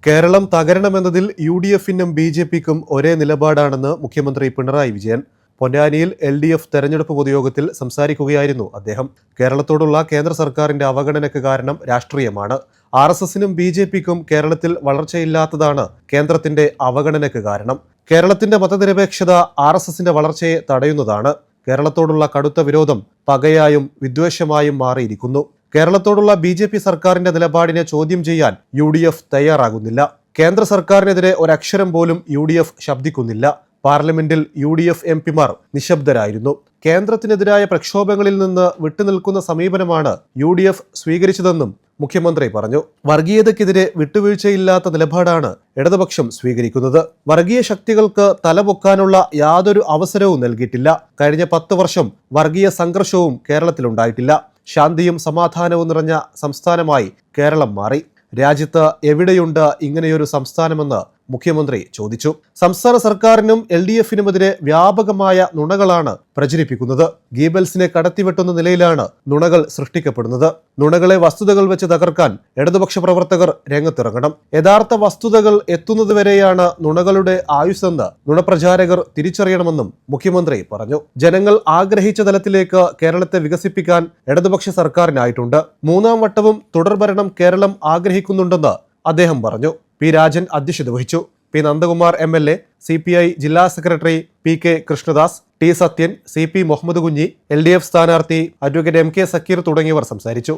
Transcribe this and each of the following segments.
കേരളം തകരണമെന്നതിൽ UDF-നും BJP-ക്കും ഒരേ നിലപാടാണെന്ന് മുഖ്യമന്ത്രി പിണറായി വിജയൻ. പൊന്നാനിയിൽ LDF തെരഞ്ഞെടുപ്പ് പൊതുയോഗത്തിൽ സംസാരിക്കുകയായിരുന്നു അദ്ദേഹം. കേരളത്തോടുള്ള കേന്ദ്ര സർക്കാരിന്റെ അവഗണനയ്ക്ക് കാരണം രാഷ്ട്രീയമാണ്. RSS-നും BJP-ക്കും കേരളത്തിൽ വളർച്ചയില്ലാത്തതാണ് കേന്ദ്രത്തിന്റെ അവഗണനയ്ക്ക് കാരണം. കേരളത്തിന്റെ മതനിരപേക്ഷത RSS-ന്റെ വളർച്ചയെ തടയുന്നതാണ്. കേരളത്തോടുള്ള കടുത്ത വിരോധം പകയായും വിദ്വേഷമായും മാറിയിരിക്കുന്നു. കേരളത്തോടുള്ള BJP സർക്കാരിന്റെ നിലപാടിനെ ചോദ്യം ചെയ്യാൻ UDF തയ്യാറാകുന്നില്ല. കേന്ദ്ര സർക്കാരിനെതിരെ ഒരക്ഷരം പോലും UDF ശബ്ദിക്കുന്നില്ല. പാർലമെന്റിൽ UDF MP-മാർ നിശബ്ദരായിരുന്നു. കേന്ദ്രത്തിനെതിരായ പ്രക്ഷോഭങ്ങളിൽ നിന്ന് വിട്ടുനിൽക്കുന്ന സമീപനമാണ് UDF സ്വീകരിച്ചതെന്നും മുഖ്യമന്ത്രി പറഞ്ഞു. വർഗീയതയ്ക്കെതിരെ വിട്ടുവീഴ്ചയില്ലാത്ത നിലപാടാണ് ഇടതുപക്ഷം സ്വീകരിക്കുന്നത്. വർഗീയ ശക്തികൾക്ക് തലപൊക്കാനുള്ള യാതൊരു അവസരവും നൽകിയിട്ടില്ല. കഴിഞ്ഞ 10 വർഷം വർഗീയ സംഘർഷവും കേരളത്തിലുണ്ടായിട്ടില്ല. ശാന്തിയും സമാധാനവും നിറഞ്ഞ സംസ്ഥാനമായി കേരളം മാറി. രാജ്യത്ത് എവിടെയുണ്ട് ഇങ്ങനെയൊരു സംസ്ഥാനമെന്ന് മുഖ്യമന്ത്രി ചോദിച്ചു. സംസ്ഥാന സർക്കാരിനും LDF-നുമെതിരെ വ്യാപകമായ നുണകളാണ് പ്രചരിപ്പിക്കുന്നത്. ഗീബൽസിനെ കടത്തിവെട്ടുന്ന നിലയിലാണ് നുണകൾ സൃഷ്ടിക്കപ്പെടുന്നത്. നുണകളെ വസ്തുതകൾ വെച്ച് തകർക്കാൻ ഇടതുപക്ഷ പ്രവർത്തകർ രംഗത്തിറങ്ങണം. യഥാർത്ഥ വസ്തുതകൾ എത്തുന്നതുവരെയാണ് നുണകളുടെ ആയുസ്സെന്ന് നുണപ്രചാരകർ തിരിച്ചറിയണമെന്നും മുഖ്യമന്ത്രി പറഞ്ഞു. ജനങ്ങൾ ആഗ്രഹിച്ച തലത്തിലേക്ക് കേരളത്തെ വികസിപ്പിക്കാൻ ഇടതുപക്ഷ സർക്കാരിനായിട്ടുണ്ട്. 3ാം വട്ടവും തുടർഭരണം കേരളം ആഗ്രഹിക്കുന്നുണ്ടെന്ന് അദ്ദേഹം പറഞ്ഞു. P. രാജൻ അധ്യക്ഷത വഹിച്ചു. P. നന്ദകുമാർ MLA, CPI ജില്ലാ secretary PK Krishnadas, T. Sathyan, CP Muhammad Kunhi, LDF സ്ഥാനാർത്ഥി അഡ്വക്കേറ്റ് MK സക്കീർ തുടങ്ങിയവർ സംസാരിച്ചു.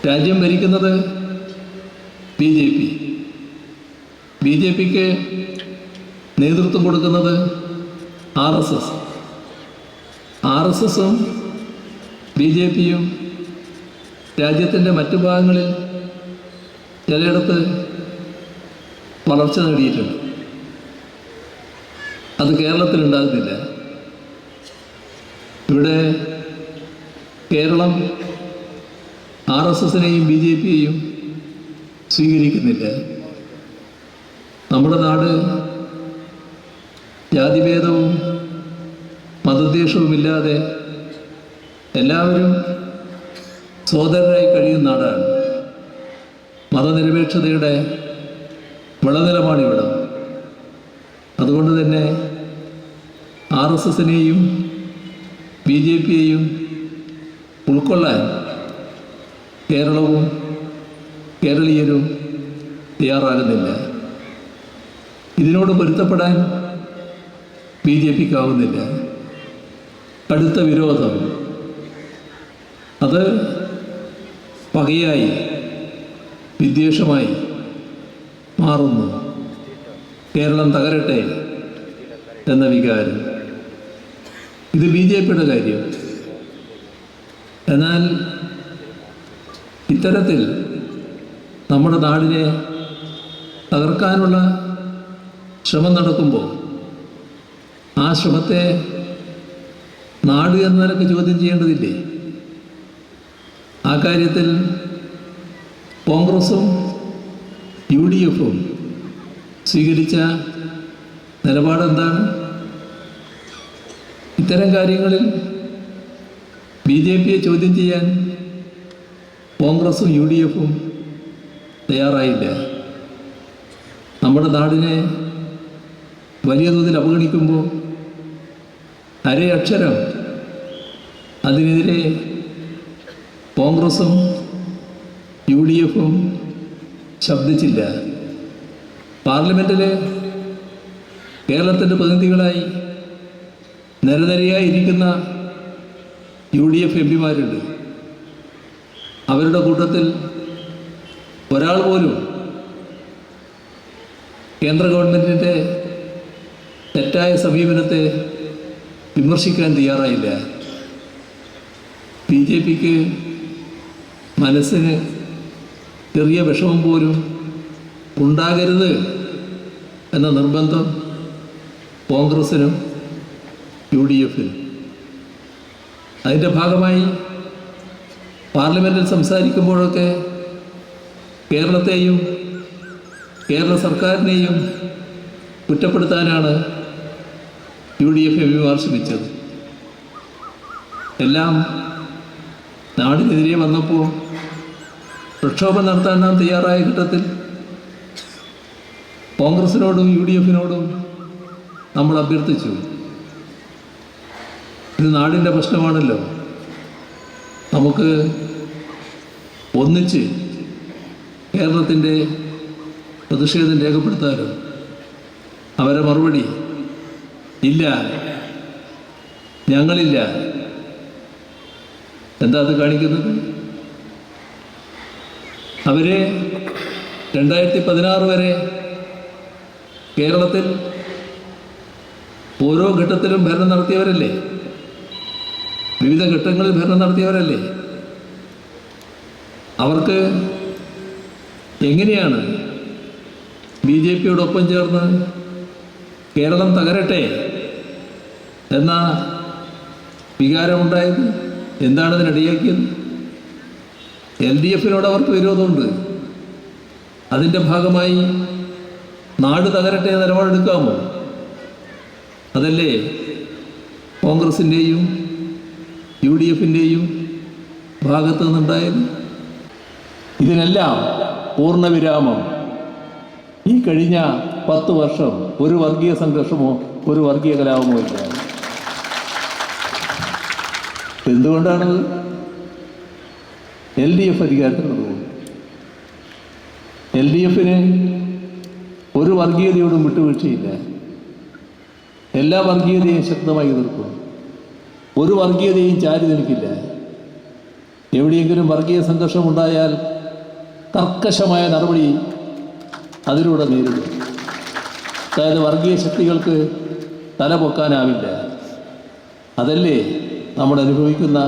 രാജ്യം ഭരിക്കുന്നത് BJP-ക്ക് നേതൃത്വം കൊടുക്കുന്നത് RSS-ഉം BJP-യും രാജ്യത്തിൻ്റെ മറ്റു ഭാഗങ്ങളിൽ ചിലയിടത്ത് വളർച്ച നേടിയിട്ടുണ്ട്. അത് കേരളത്തിലുണ്ടാകുന്നില്ല. ഇവിടെ കേരളം RSS-നെയും BJP-യെയും സ്വീകരിക്കുന്നില്ല. നമ്മുടെ നാട് ജാതിഭേദവും മതദ്വേഷവുമില്ലാതെ എല്ലാവരും സോദരരായി കഴിയുന്ന നാടാണ്. മതനിരപേക്ഷതയുടെ വിളനിലമാണിവിടെ. അതുകൊണ്ട് തന്നെ RSS-നെയും BJP-യെയും ഉൾക്കൊള്ളാൻ കേരളവും കേരളീയരും തയ്യാറാകുന്നില്ല. ഇതിനോട് പൊരുത്തപ്പെടാൻ BJP-ക്കാവുന്നില്ല. കടുത്ത വിരോധം അത് പകയായി വിദ്വേഷമായി മാറുന്നു. കേരളം തകരട്ടെ എന്ന വികാരം. ഇത് BJP-യുടെ കാര്യം. എന്നാൽ ഇത്തരത്തിൽ നമ്മുടെ നാടിനെ തകർക്കാനുള്ള ശ്രമം നടക്കുമ്പോൾ ആ ശ്രമത്തെ നാട് എന്ന നിലയ്ക്ക് ചോദ്യം ചെയ്യേണ്ടതില്ലേ? ആ കാര്യത്തിൽ കോൺഗ്രസും UDF-ഉം സ്വീകരിച്ച നിലപാടെന്താണ്? ഇത്തരം കാര്യങ്ങളിൽ BJP-യെ ചോദ്യം ചെയ്യാൻ കോൺഗ്രസും UDF-ഉം തയ്യാറായില്ല. നമ്മുടെ നാടിനെ വലിയ തോതിൽ അവഗണിക്കുമ്പോൾ അരയക്ഷരം അതിനെതിരെ കോൺഗ്രസും UDF-ഉം ശബ്ദിച്ചില്ല. പാർലമെൻറ്റിൽ കേരളത്തിൻ്റെ പ്രതിനിധികളായി നിരനിരയായിരിക്കുന്ന UDF MP-മാരുണ്ട്. അവരുടെ കൂട്ടത്തിൽ ഒരാൾ പോലും കേന്ദ്ര ഗവൺമെൻറ്റിൻ്റെ തെറ്റായ സമീപനത്തെ വിമർശിക്കാൻ തയ്യാറായില്ല. BJP-ക്ക് മനസ്സിന് ചെറിയ വിഷമം പോലും ഉണ്ടാകരുത് എന്ന നിർബന്ധം കോൺഗ്രസിനും UDF-നും. അതിൻ്റെ ഭാഗമായി പാർലമെൻറ്റിൽ സംസാരിക്കുമ്പോഴൊക്കെ കേരളത്തെയും കേരള സർക്കാരിനെയും കുറ്റപ്പെടുത്താനാണ് UDF MP-മാർ ശ്രമിച്ചത്. എല്ലാം നാടിനെതിരെ വന്നപ്പോൾ പ്രക്ഷോഭം നടത്താൻ നാം തയ്യാറായ ഘട്ടത്തിൽ കോൺഗ്രസിനോടും UDF-നോടും നമ്മൾ അഭ്യർത്ഥിച്ചു, ഇത് നാടിൻ്റെ പ്രശ്നമാണല്ലോ, നമുക്ക് ഒന്നിച്ച് കേരളത്തിൻ്റെ പ്രതിഷേധം രേഖപ്പെടുത്താലോ. അവരെ മറുപടി, ഇല്ല, ഞങ്ങളില്ല. എന്താ അത് കാണിക്കുന്നത്? അവരെ 2016 വരെ കേരളത്തിൽ ഓരോ ഘട്ടത്തിലും ഭരണം നടത്തിയവരല്ലേ, വിവിധ ഘട്ടങ്ങളിൽ ഭരണം നടത്തിയവരല്ലേ. അവർക്ക് എങ്ങനെയാണ് BJP-യോടൊപ്പം ചേർന്ന് കേരളം തകരട്ടെ എന്ന വികാരമുണ്ടായത്? എന്താണ് അതിനിടയാക്കിയത്? LDF-നോട് അവർക്ക് വിരോധമുണ്ട്. അതിൻ്റെ ഭാഗമായി നാട് തകരട്ടെ നിലപാടെടുക്കാമോ? അതല്ലേ കോൺഗ്രസിൻ്റെയും UDF-ൻ്റെയും ഭാഗത്തു നിന്നുണ്ടായത്? ഇതിനെല്ലാം പൂർണ്ണവിരാമം ഈ കഴിഞ്ഞ 10 വർഷം ഒരു വർഗീയ സംഘർഷമോ ഒരു വർഗീയ കലാപമോ ഇല്ല. എന്തുകൊണ്ടാണത്? LDF അധികാരത്തിലുള്ളതുകൊണ്ട്. LDF-ന് ഒരു വർഗീയതയോടും വിട്ടുവീഴ്ചയില്ല. എല്ലാ വർഗീയതയും ശക്തമായി എതിർക്കും. ഒരു വർഗീയതയും ചാരി നിൽക്കില്ല. എവിടെയെങ്കിലും വർഗീയ സംഘർഷം ഉണ്ടായാൽ കർക്കശമായ നടപടി അതിലൂടെ നേരിടും. അതായത് വർഗീയ ശക്തികൾക്ക് തല പൊക്കാനാവില്ല. അതല്ലേ നമ്മൾ അനുഭവിക്കുന്ന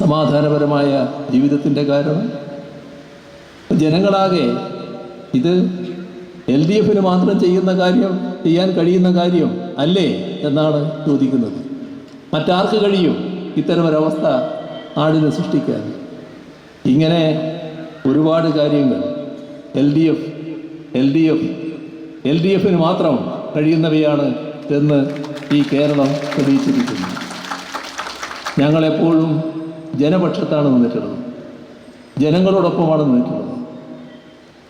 സമാധാനപരമായ ജീവിതത്തിൻ്റെ കാരണം. ജനങ്ങളാകെ ഇത് LDF-ന് മാത്രം ചെയ്യാൻ കഴിയുന്ന കാര്യം അല്ലേ എന്നാണ് ചോദിക്കുന്നത്. മറ്റാർക്ക് കഴിയും ഇത്തരമൊരവസ്ഥ നാടിന് സൃഷ്ടിക്കാൻ? ഇങ്ങനെ ഒരുപാട് കാര്യങ്ങൾ LDF-ന് മാത്രം കഴിയുന്നവയാണ് എന്ന് ഈ കേരളം തെളിയിച്ചിരിക്കുന്നു. ഞങ്ങളെപ്പോഴും ജനപക്ഷത്താണ് നിന്നിട്ടുള്ളത്, ജനങ്ങളോടൊപ്പമാണ് നിന്നിട്ടുള്ളത്,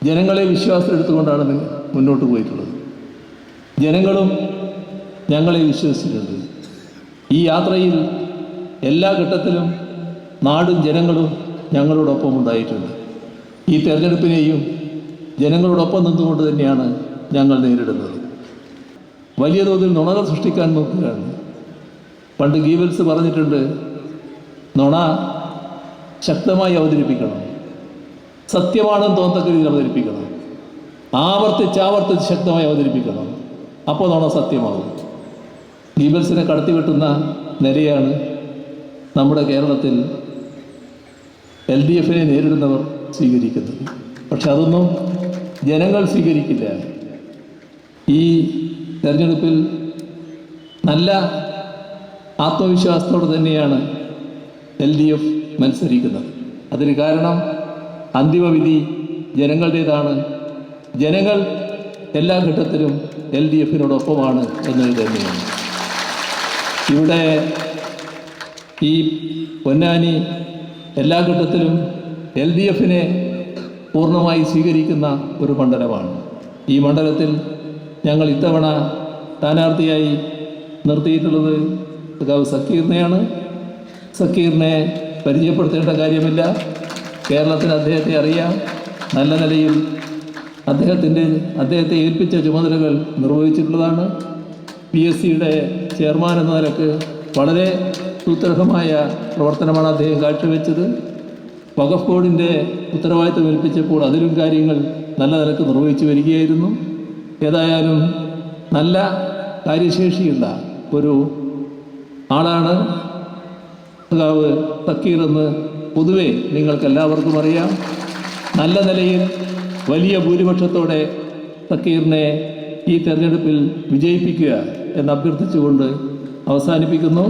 ജനങ്ങളെ വിശ്വാസത്തിലെടുത്തുകൊണ്ടാണ് മുന്നോട്ട് പോയിട്ടുള്ളത്. ജനങ്ങളും ഞങ്ങളെ വിശ്വസിച്ചിട്ടുണ്ട്. ഈ യാത്രയിൽ എല്ലാ ഘട്ടത്തിലും നാടും ജനങ്ങളും ഞങ്ങളോടൊപ്പം ഉണ്ടായിട്ടുണ്ട്. ഈ തെരഞ്ഞെടുപ്പിനെയും ജനങ്ങളോടൊപ്പം നിന്നുകൊണ്ട് തന്നെയാണ് ഞങ്ങൾ നേരിടുന്നത്. വലിയ തോതിൽ നുണകൾ സൃഷ്ടിക്കാൻ നോക്കുകയാണ്. പണ്ട് ഗീബൽസ് പറഞ്ഞിട്ടുണ്ട്, നുണ ശക്തമായി അവതരിപ്പിക്കണം, സത്യമാണെന്ന് തോന്നത്തക്ക രീതിയിൽ അവതരിപ്പിക്കണം, ആവർത്തിച്ച് ശക്തമായി അവതരിപ്പിക്കണം, അപ്പോൾ നുണ സത്യമാകും. ഗീബൽസിനെ കടത്തിവെട്ടുന്ന നിലയാണ് നമ്മുടെ കേരളത്തിൽ LDF-നെ നേരിടുന്നവർ സ്വീകരിക്കുന്നത്. പക്ഷെ അതൊന്നും ജനങ്ങൾ സ്വീകരിക്കില്ല. ഈ തെരഞ്ഞെടുപ്പിൽ നല്ല ആത്മവിശ്വാസത്തോടെ തന്നെയാണ് LDF മത്സരിക്കുന്നത്. അതിന് കാരണം അന്തിമവിധി ജനങ്ങളുടേതാണ്. ജനങ്ങൾ എല്ലാ ഘട്ടത്തിലും LDF-നോടൊപ്പമാണ് എന്നത് തന്നെയാണ്. ഇവിടെ ഈ പൊന്നാനി എല്ലാ ഘട്ടത്തിലും LDF-നെ പൂർണ്ണമായി സ്വീകരിക്കുന്ന ഒരു മണ്ഡലമാണ്. ഈ മണ്ഡലത്തിൽ ഞങ്ങൾ ഇത്തവണ സ്ഥാനാർത്ഥിയായി നിർത്തിയിട്ടുള്ളത് സഖാവ് സക്കീറിനെയാണ്. സക്കീറിനെ പരിചയപ്പെടുത്തേണ്ട കാര്യമില്ല, കേരളത്തിന് അദ്ദേഹത്തെ അറിയാം. നല്ല നിലയിൽ അദ്ദേഹത്തെ ഏൽപ്പിച്ച ചുമതലകൾ നിർവഹിച്ചിട്ടുള്ളതാണ്. PSC-യുടെ ചെയർമാൻ എന്ന നിലക്ക് വളരെ സുദൃഢമായ പ്രവർത്തനമാണ് അദ്ദേഹം കാഴ്ചവെച്ചത്. വഖഫ് ബോർഡിൻ്റെ ഉത്തരവാദിത്തം ഏൽപ്പിച്ചപ്പോൾ അതിലും കാര്യങ്ങൾ നല്ല നിലക്ക് നിർവഹിച്ചു വരികയായിരുന്നു. ഏതായാലും നല്ല കാര്യശേഷിയുള്ള ഒരു ആളാണ് സഖാവ് സക്കീർ എന്ന് പൊതുവെ നിങ്ങൾക്കെല്ലാവർക്കും അറിയാം. നല്ല നിലയിൽ വലിയ ഭൂരിപക്ഷത്തോടെ സക്കീറിനെ ഈ തെരഞ്ഞെടുപ്പിൽ വിജയിപ്പിക്കുക എന്ന് അഭ്യർത്ഥിച്ചുകൊണ്ട് അവസാനിപ്പിക്കുന്നു.